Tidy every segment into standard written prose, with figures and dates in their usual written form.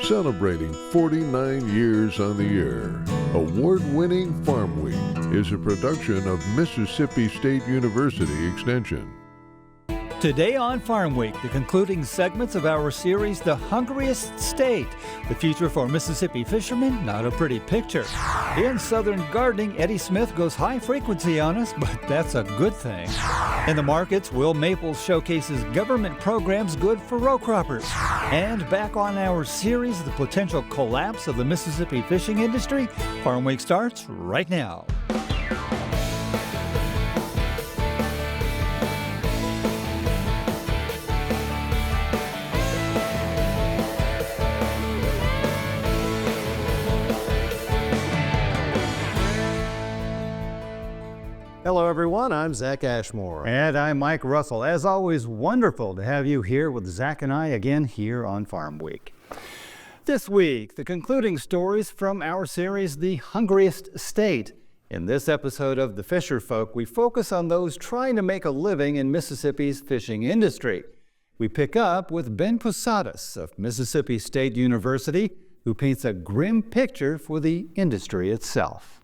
Celebrating 49 years on the air, award-winning Farmweek is a production of Mississippi State University Extension. Today on Farm Week, the concluding segments of our series, The Hungriest State. The future for Mississippi fishermen, not a pretty picture. In Southern Gardening, Eddie Smith goes high frequency on us, but that's a good thing. In the markets, Will Maples showcases government programs good for row croppers. And back on our series, The Potential Collapse of the Mississippi Fishing Industry, Farm Week starts right now. Hello everyone, I'm Zach Ashmore. And I'm Mike Russell. As always, wonderful to have you here with Zach and I again here on Farm Week. This week, the concluding stories from our series, The Hungriest State. In this episode of The Fisher Folk, we focus on those trying to make a living in Mississippi's fishing industry. We pick up with Ben Posadas of Mississippi State University, who paints a grim picture for the industry itself.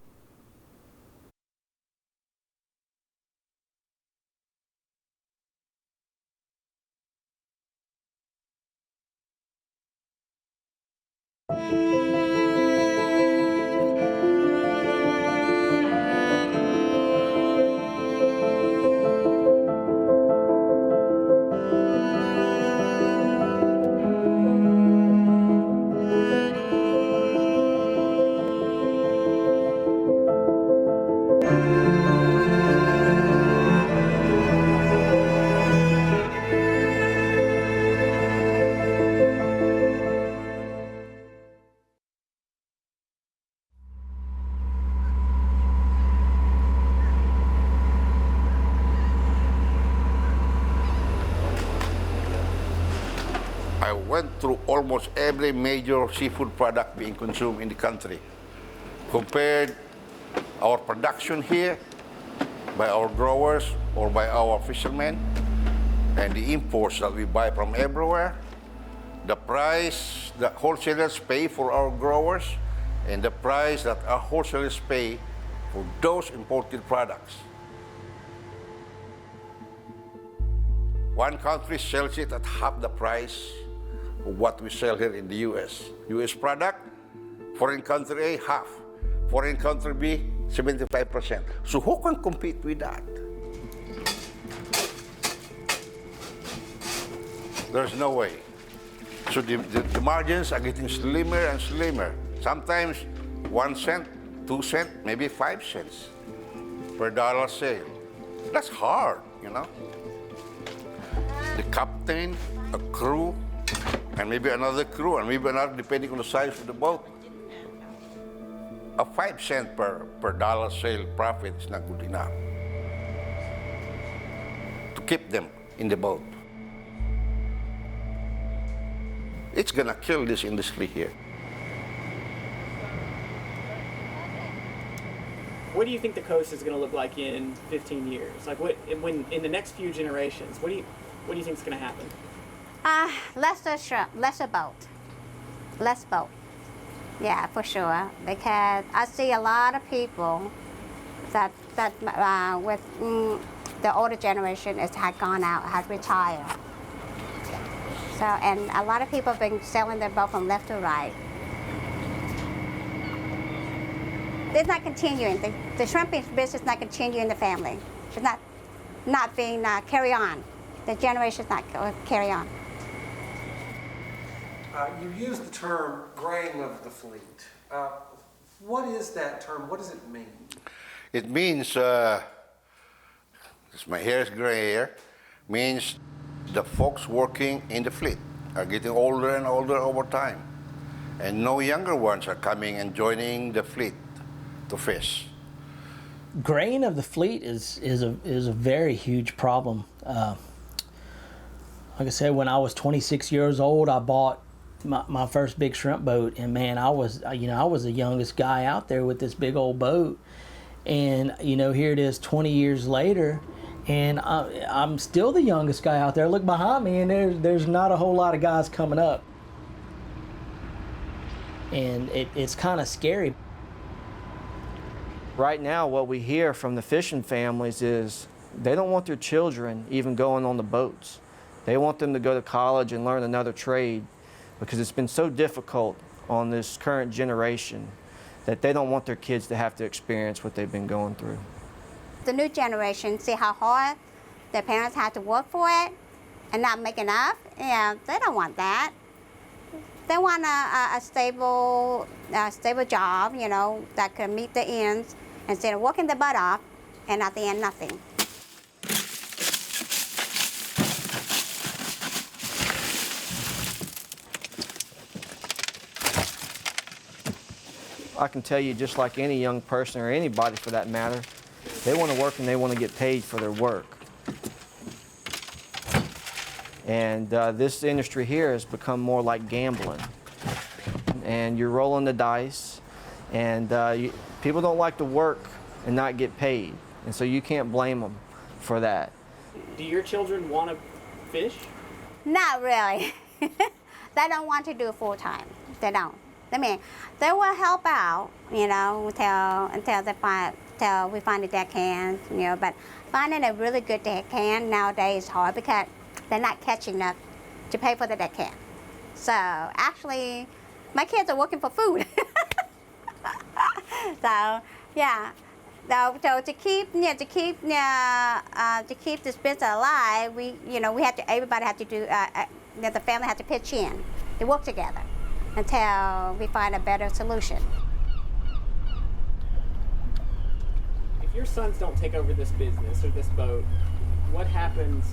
I went through almost every major seafood product being consumed in the country. Compared our production here by our growers or by our fishermen and the imports that we buy from everywhere, the price that wholesalers pay for our growers and the price that our wholesalers pay for those imported products. One country sells it at half the price of what we sell here in the U.S. U.S. product, foreign country A, half. Foreign country B, 75%. So who can compete with that? There's no way. So the margins are getting slimmer and slimmer. Sometimes 1 cent, 2 cents, maybe 5 cents per dollar sale. That's hard, you know? The captain, a crew, and maybe another crew, and maybe another, depending on the size of the boat. A 5 cent per dollar sale profit is not good enough to keep them in the boat. It's gonna kill this industry here. What do you think the coast is going to look like in 15 years? Like, when in the next few generations, what do you think is going to happen? Less boat. Yeah, for sure. Because I see a lot of people that with the older generation had gone out, had retired. So, and a lot of people have been selling their boat from left to right. It's not continuing. The shrimping business is not continuing in the family. It's not being carry on. The generation's not carry on. You use the term graying of the fleet. What is that term? What does it mean? It means, my hair is gray here, means the folks working in the fleet are getting older and older over time. And no younger ones are coming and joining the fleet to fish. Graying of the fleet is a very huge problem. Like I said, when I was 26 years old, I bought my first big shrimp boat, and man, I was the youngest guy out there with this big old boat. And here it is 20 years later, and I'm still the youngest guy out there. Look behind me, and there's not a whole lot of guys coming up. and it's kind of scary. Right now, what we hear from the fishing families is they don't want their children even going on the boats. They want them to go to college and learn another trade because it's been so difficult on this current generation that they don't want their kids to have to experience what they've been going through. The new generation see how hard their parents had to work for it and not make enough. Yeah, they don't want that. They want a stable job, you know, that can meet the ends instead of working their butt off and at the end nothing. I can tell you, just like any young person or anybody for that matter, they want to work and they want to get paid for their work. And this industry here has become more like gambling. And you're rolling the dice, and people don't like to work and not get paid. And so you can't blame them for that. Do your children want to fish? Not really. They don't want to do it full time. They don't. I mean, they will help out, you know, until we find a deckhand, you know. But finding a really good deckhand nowadays is hard because they're not catching enough to pay for the deckhand. So actually, my kids are working for food. So yeah. So to keep this business alive, everybody had to do. The family had to pitch in. They work together until we find a better solution. If your sons don't take over this business or this boat, what happens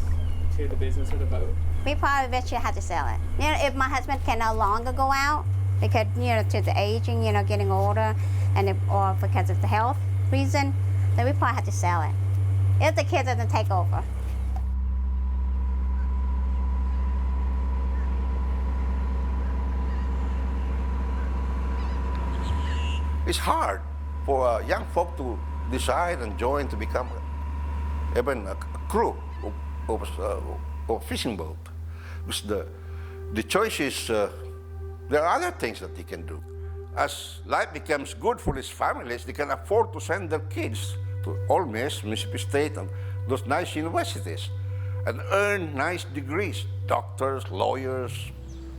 to the business or the boat? We probably eventually have to sell it. You know, if my husband can no longer go out because, you know, to the aging, you know, getting older, or because of the health reason, then we probably have to sell it. If the kids doesn't take over. It's hard for young folk to decide and join to become even a crew of a fishing boat. Because the choice is, there are other things that they can do. As life becomes good for these families, they can afford to send their kids to Ole Miss, Mississippi State, and those nice universities, and earn nice degrees, doctors, lawyers,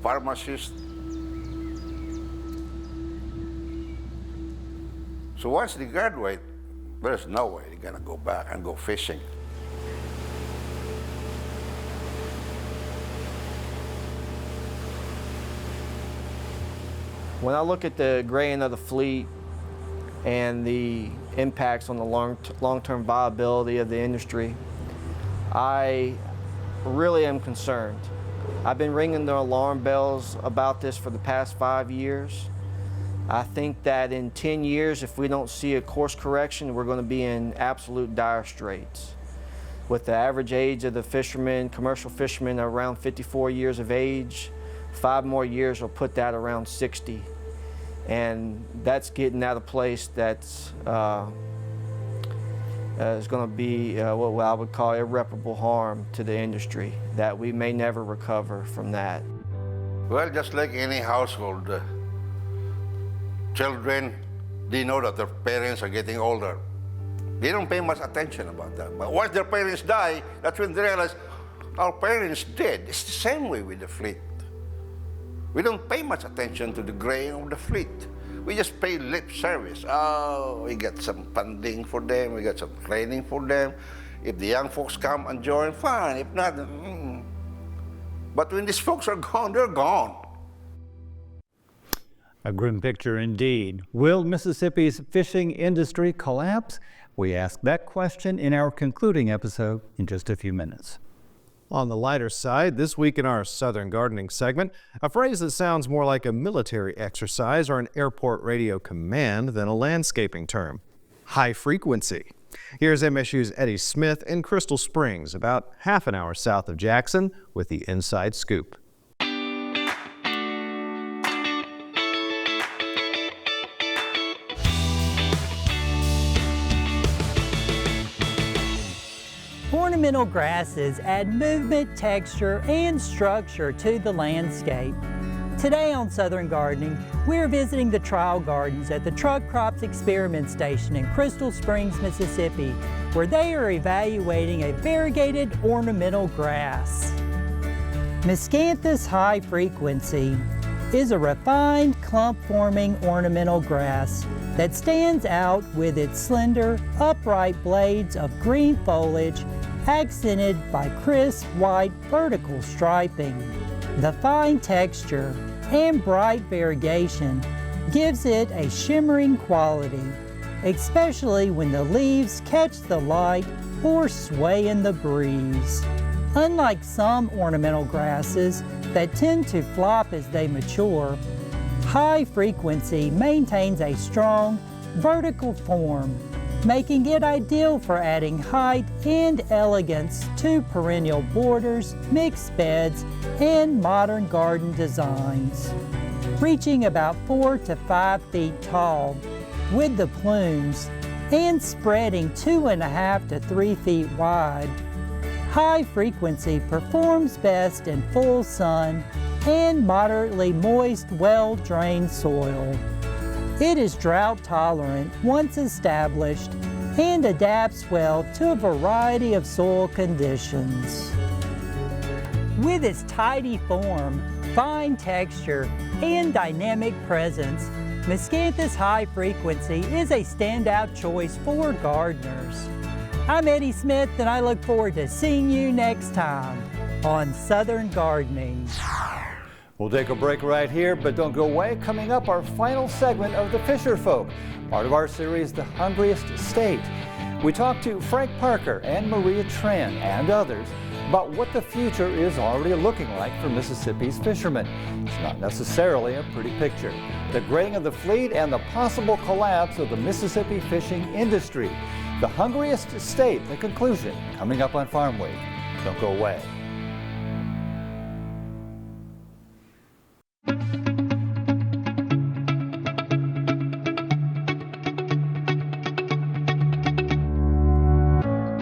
pharmacists. So once they graduate, there's no way they're gonna go back and go fishing. When I look at the graying of the fleet and the impacts on the long-term viability of the industry, I really am concerned. I've been ringing the alarm bells about this for the past 5 years. I think that in 10 years, if we don't see a course correction, we're going to be in absolute dire straits. With the average age of the fishermen, commercial fishermen, around 54 years of age, 5 more years will put that around 60. And that's getting at a place that's is going to be what I would call irreparable harm to the industry, that we may never recover from that. Well, just like any household, children, they know that their parents are getting older. They don't pay much attention about that. But once their parents die, that's when they realize our parents dead. It's the same way with the fleet. We don't pay much attention to the graying of the fleet. We just pay lip service. Oh, we got some funding for them, we got some training for them. If the young folks come and join, fine. If not, But when these folks are gone, they're gone. A grim picture indeed. Will Mississippi's fishing industry collapse? We ask that question in our concluding episode in just a few minutes. On the lighter side, this week in our Southern Gardening segment, a phrase that sounds more like a military exercise or an airport radio command than a landscaping term: high frequency. Here's MSU's Eddie Smith in Crystal Springs, about half an hour south of Jackson, with the inside scoop. Ornamental grasses add movement, texture, and structure to the landscape. Today on Southern Gardening, we're visiting the trial gardens at the Truck Crops Experiment Station in Crystal Springs, Mississippi, where they are evaluating a variegated ornamental grass. Mosscanthus high frequency is a refined clump-forming ornamental grass that stands out with its slender, upright blades of green foliage accented by crisp white vertical striping. The fine texture and bright variegation gives it a shimmering quality, especially when the leaves catch the light or sway in the breeze. Unlike some ornamental grasses that tend to flop as they mature, high frequency maintains a strong vertical form, making it ideal for adding height and elegance to perennial borders, mixed beds, and modern garden designs. Reaching about 4 to 5 feet tall with the plumes and spreading 2.5 to 3 feet wide, high frequency performs best in full sun and moderately moist, well-drained soil. It is drought tolerant once established and adapts well to a variety of soil conditions. With its tidy form, fine texture, and dynamic presence, Mosscanthus high frequency is a standout choice for gardeners. I'm Eddie Smith, and I look forward to seeing you next time on Southern Gardening. We'll take a break right here, but don't go away. Coming up, our final segment of The Fisher Folk, part of our series, The Hungriest State. We talk to Frank Parker and Maria Tran and others about what the future is already looking like for Mississippi's fishermen. It's not necessarily a pretty picture. The graying of the fleet and the possible collapse of the Mississippi fishing industry. The Hungriest State, the conclusion, coming up on Farm Week. Don't go away.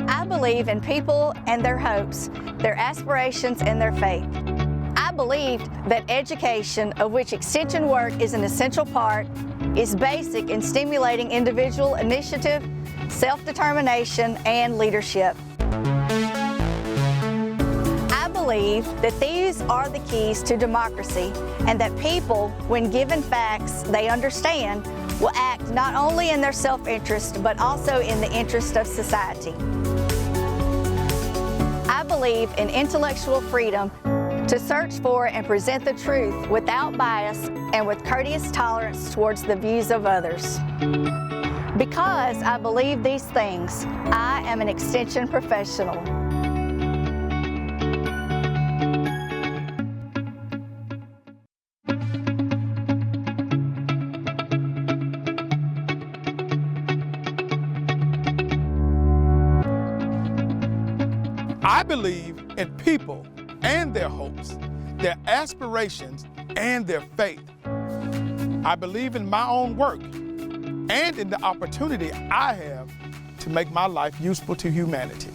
I believe in people and their hopes, their aspirations and their faith. I believed that education, of which extension work is an essential part, is basic in stimulating individual initiative, self-determination, and leadership. I believe that these are the keys to democracy, and that people, when given facts they understand, will act not only in their self-interest, but also in the interest of society. I believe in intellectual freedom to search for and present the truth without bias and with courteous tolerance towards the views of others. Because I believe these things, I am an extension professional. I believe in people and their hopes, their aspirations, and their faith. I believe in my own work and in the opportunity I have to make my life useful to humanity.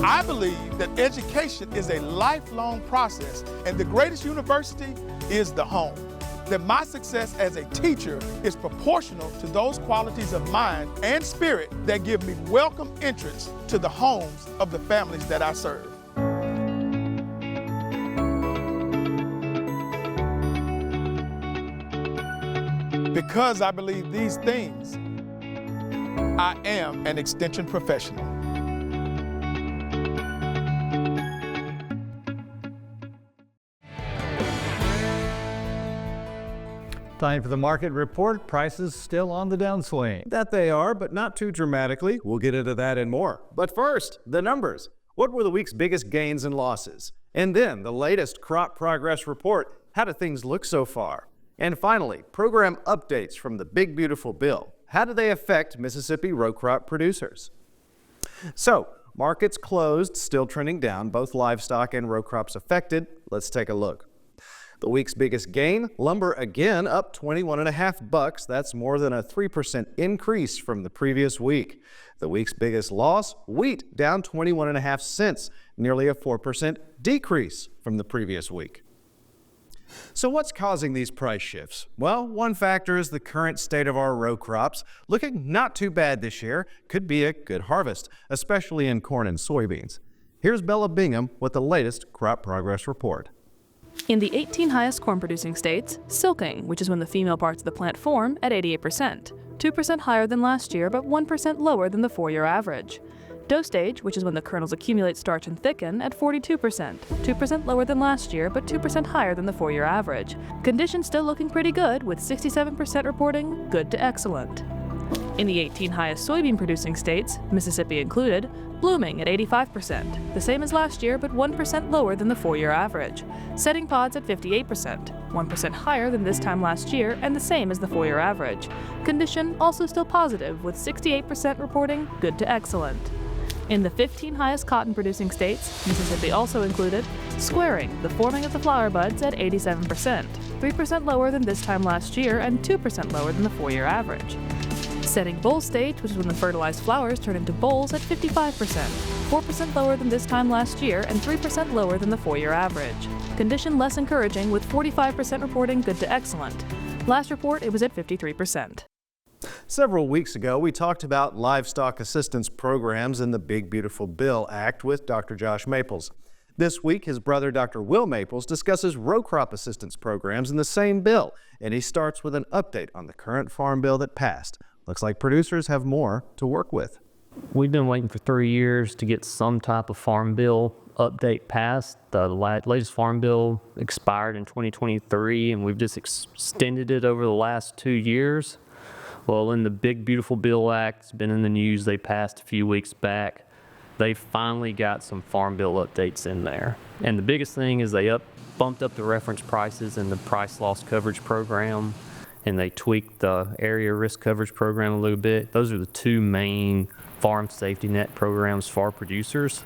I believe that education is a lifelong process, and the greatest university is the home. That my success as a teacher is proportional to those qualities of mind and spirit that give me welcome entrance to the homes of the families that I serve. Because I believe these things, I am an extension professional. Time for the market report. Prices still on the downswing. That they are, but not too dramatically. We'll get into that and more. But first, the numbers. What were the week's biggest gains and losses? And then the latest crop progress report. How do things look so far? And finally, program updates from the Big Beautiful Bill. How do they affect Mississippi row crop producers? So, markets closed, still trending down, both livestock and row crops affected. Let's take a look. The week's biggest gain, lumber again up 21.5 bucks. That's more than a 3% increase from the previous week. The week's biggest loss, wheat down 21.5 cents, nearly a 4% decrease from the previous week. So what's causing these price shifts? Well, one factor is the current state of our row crops. Looking not too bad this year. Could be a good harvest, especially in corn and soybeans. Here's Bella Bingham with the latest crop progress report. In the 18 highest corn-producing states, silking, which is when the female parts of the plant form, at 88%, 2% higher than last year but 1% lower than the 4-year average. Dough stage, which is when the kernels accumulate starch and thicken, at 42%, 2% lower than last year but 2% higher than the 4-year average. Conditions still looking pretty good, with 67% reporting good to excellent. In the 18 highest soybean-producing states, Mississippi included, blooming at 85%, the same as last year but 1% lower than the 4-year average. Setting pods at 58%, 1% higher than this time last year and the same as the 4-year average. Condition also still positive, with 68% reporting good to excellent. In the 15 highest cotton-producing states, Mississippi also included, squaring, the forming of the flower buds at 87%, 3% lower than this time last year and 2% lower than the 4-year average. Setting boll stage, which is when the fertilized flowers turn into bolls, at 55%, 4% lower than this time last year and 3% lower than the 4-year average. Condition less encouraging, with 45% reporting good to excellent. Last report, it was at 53%. Several weeks ago, we talked about livestock assistance programs in the Big Beautiful Bill Act with Dr. Josh Maples. This week, his brother, Dr. Will Maples, discusses row crop assistance programs in the same bill, and he starts with an update on the current farm bill that passed. Looks like producers have more to work with. We've been waiting for 3 years to get some type of farm bill update passed. The latest farm bill expired in 2023, and we've just extended it over the last 2 years. Well, in the Big Beautiful Bill Act, it's been in the news, they passed a few weeks back. They finally got some farm bill updates in there. And the biggest thing is they bumped up the reference prices in the price loss coverage program, and they tweaked the area risk coverage program a little bit. Those are the two main farm safety net programs for producers.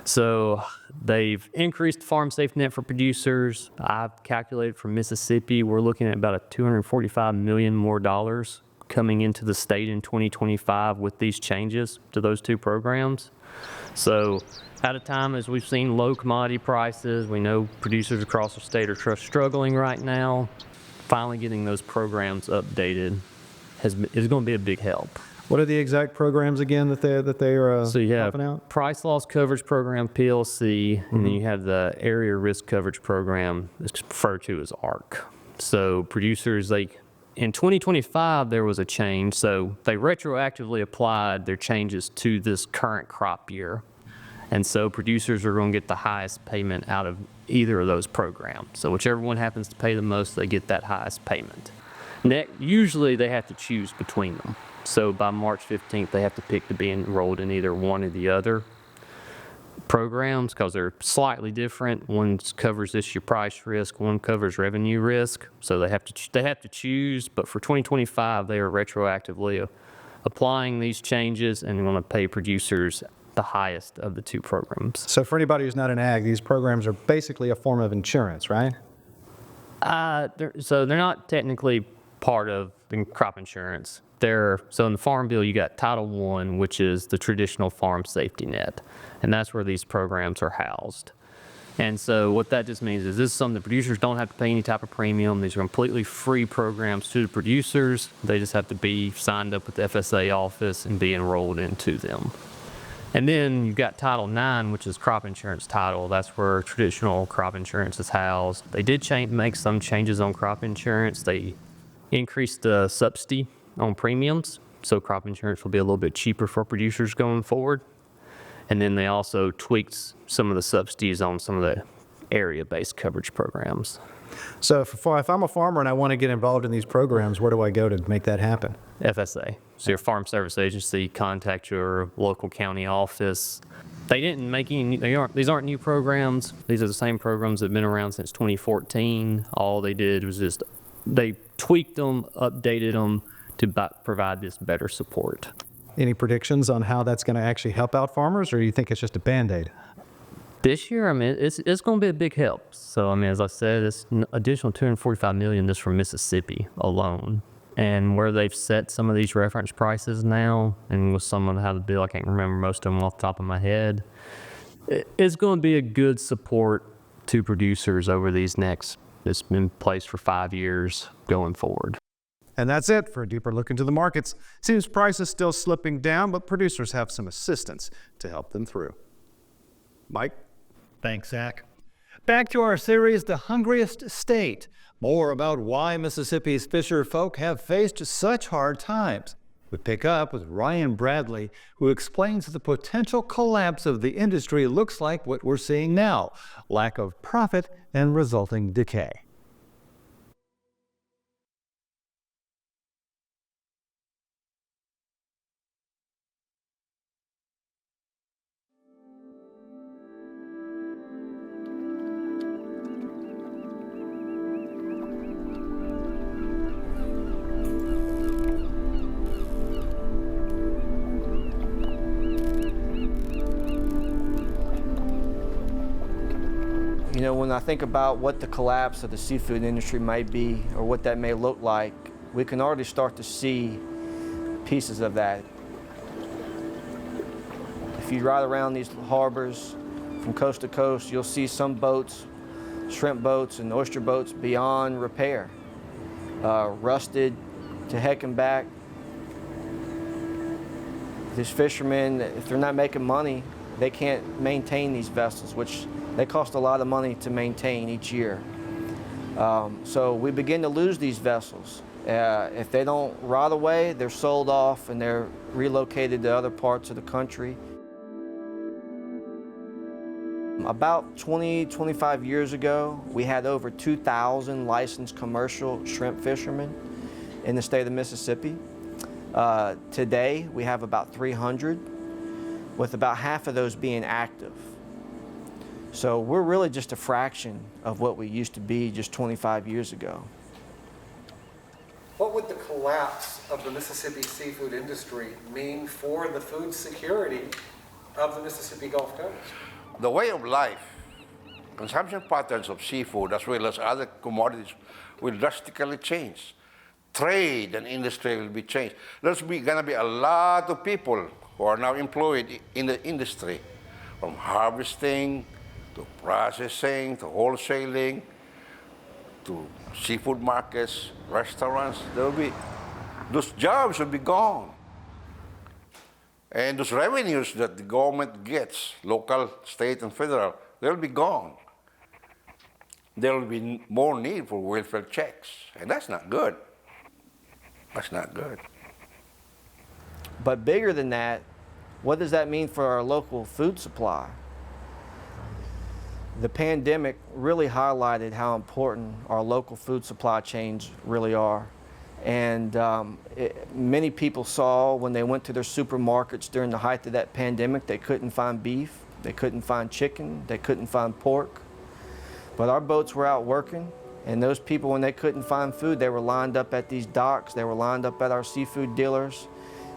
So they've increased the farm safety net for producers. I've calculated for Mississippi, we're looking at about a $245 million more dollars coming into the state in 2025 with these changes to those two programs. So at a time as we've seen low commodity prices, we know producers across the state are struggling right now. Finally getting those programs updated is going to be a big help. What are the exact programs again that they are so you have helping out? Price Loss Coverage Program, PLC, and then you have the Area Risk Coverage Program, it's referred to as ARC. So producers, in 2025, there was a change, so they retroactively applied their changes to this current crop year. And so producers are going to get the highest payment out of either of those programs. So whichever one happens to pay the most, they get that highest payment. Usually they have to choose between them. So by March 15th, they have to pick to be enrolled in either one or the other programs because they're slightly different. One covers this year price risk, one covers revenue risk. So they have to choose. But for 2025, they are retroactively applying these changes and going to pay producers the highest of the two programs. So for anybody who's not in ag, these programs are basically a form of insurance, right? So they're not technically part of the crop insurance. So in the Farm Bill, you got Title I, which is the traditional farm safety net, and that's where these programs are housed. And so what that just means is this is something the producers don't have to pay any type of premium. These are completely free programs to the producers. They just have to be signed up with the FSA office and be enrolled into them. And then you've got Title IX, which is crop insurance title. That's where traditional crop insurance is housed. They did make some changes on crop insurance. They increased the subsidy on premiums, so crop insurance will be a little bit cheaper for producers going forward. And then they also tweaked some of the subsidies on some of the area-based coverage programs. So if I'm a farmer and I want to get involved in these programs, where do I go to make that happen? FSA. So your Farm Service Agency, contact your local county office. They didn't make these aren't new programs. These are the same programs that have been around since 2014. All they did was they tweaked them, updated them to provide this better support. Any predictions on how that's going to actually help out farmers, or do you think it's just a Band-Aid? This year, it's going to be a big help. So, as I said, it's an additional $245 million just from Mississippi alone. And where they've set some of these reference prices now, and with some of how the bill, I can't remember most of them off the top of my head, it's going to be a good support to producers over these next It's been in place for 5 years going forward. And that's it for a deeper look into the markets. Seems prices still slipping down, but producers have some assistance to help them through. Mike? Thanks, Zach. Back to our series, The Hungriest State. More about why Mississippi's fisher folk have faced such hard times. We pick up with Ryan Bradley, who explains the potential collapse of the industry looks like what we're seeing now: lack of profit and resulting decay. You know, when I think about what the collapse of the seafood industry might be or what that may look like, we can already start to see pieces of that. If you ride around these harbors from coast to coast, you'll see some boats, shrimp boats and oyster boats, beyond repair, rusted to heck and back. These fishermen, if they're not making money, they can't maintain these vessels, which they cost a lot of money to maintain each year. So we begin to lose these vessels. If they don't rot away, they're sold off and they're relocated to other parts of the country. About 25 years ago, we had over 2,000 licensed commercial shrimp fishermen in the state of Mississippi. Today, we have about 300, with about half of those being active. So we're really just a fraction of what we used to be just 25 years ago. What would the collapse of the Mississippi seafood industry mean for the food security of the Mississippi Gulf Coast? The way of life, consumption patterns of seafood as well as other commodities will drastically change. Trade and industry will be changed. There's gonna be a lot of people who are now employed in the industry, from harvesting, to processing, to wholesaling, to seafood markets, restaurants. Those jobs will be gone. And those revenues that the government gets, local, state, and federal, they'll be gone. There will be more need for welfare checks, and that's not good. That's not good. But bigger than that, what does that mean for our local food supply? The pandemic really highlighted how important our local food supply chains really are. And many people saw when they went to their supermarkets during the height of that pandemic, they couldn't find beef, they couldn't find chicken, they couldn't find pork. But our boats were out working, and those people, when they couldn't find food, they were lined up at these docks, they were lined up at our seafood dealers,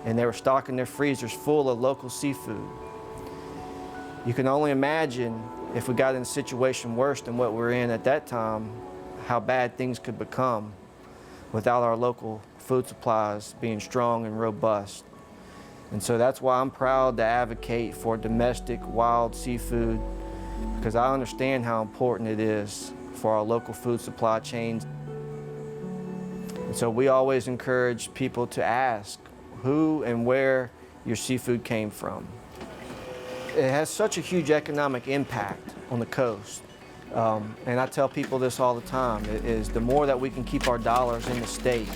and they were stocking their freezers full of local seafood. You can only imagine if we got in a situation worse than what we were in at that time, how bad things could become without our local food supplies being strong and robust. And so that's why I'm proud to advocate for domestic wild seafood, because I understand how important it is for our local food supply chains. And so we always encourage people to ask who and where your seafood came from. It has such a huge economic impact on the coast. And I tell people this all the time, is the more that we can keep our dollars in the state,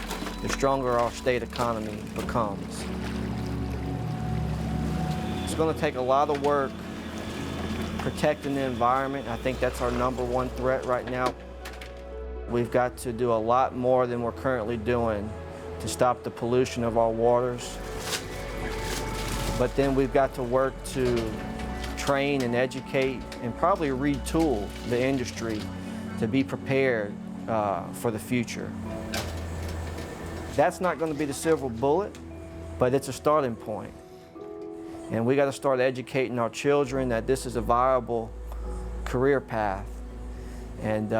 the stronger our state economy becomes. It's going to take a lot of work protecting the environment. I think that's our #1 threat right now. We've got to do a lot more than we're currently doing to stop the pollution of our waters. But then we've got to work to train and educate and probably retool the industry to be prepared for the future. That's not going to be the silver bullet, but it's a starting point. And we got to start educating our children that this is a viable career path. And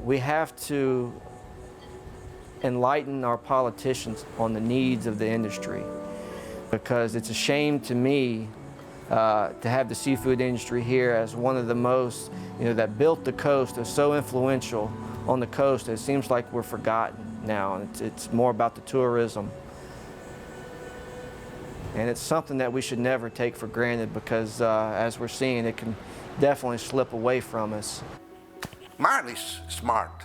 we have to enlighten our politicians on the needs of the industry, because it's a shame to me to have the seafood industry here as one of the most, that built the coast, is so influential on the coast. It seems like we're forgotten now. It's more about the tourism. And it's something that we should never take for granted because as we're seeing, it can definitely slip away from us. Man is smart.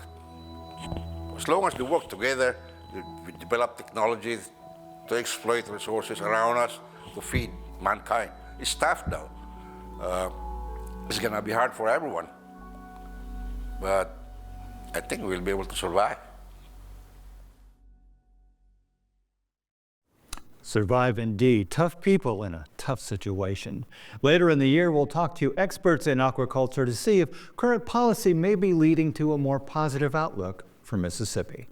As long as we work together, we develop technologies to exploit resources around us to feed mankind. It's tough though. It's gonna be hard for everyone. But I think we'll be able to survive. Survive indeed. Tough people in a tough situation. Later in the year, we'll talk to experts in aquaculture to see if current policy may be leading to a more positive outlook for Mississippi.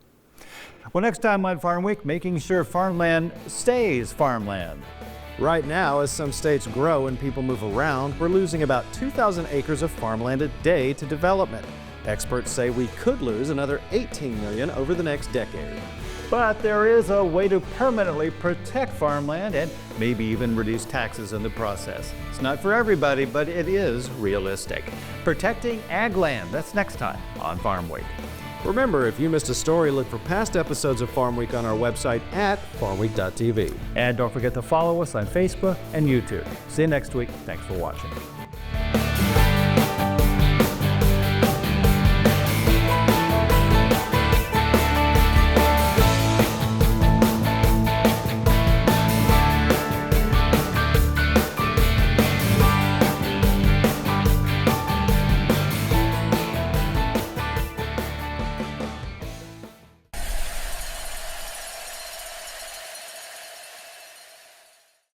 Well, next time on Farm Week, making sure farmland stays farmland. Right now, as some states grow and people move around, we're losing about 2,000 acres of farmland a day to development. Experts say we could lose another 18 million over the next decade. But there is a way to permanently protect farmland and maybe even reduce taxes in the process. It's not for everybody, but it is realistic. Protecting ag land, that's next time on Farm Week. Remember, if you missed a story, look for past episodes of Farm Week on our website at farmweek.tv. And don't forget to follow us on Facebook and YouTube. See you next week. Thanks for watching.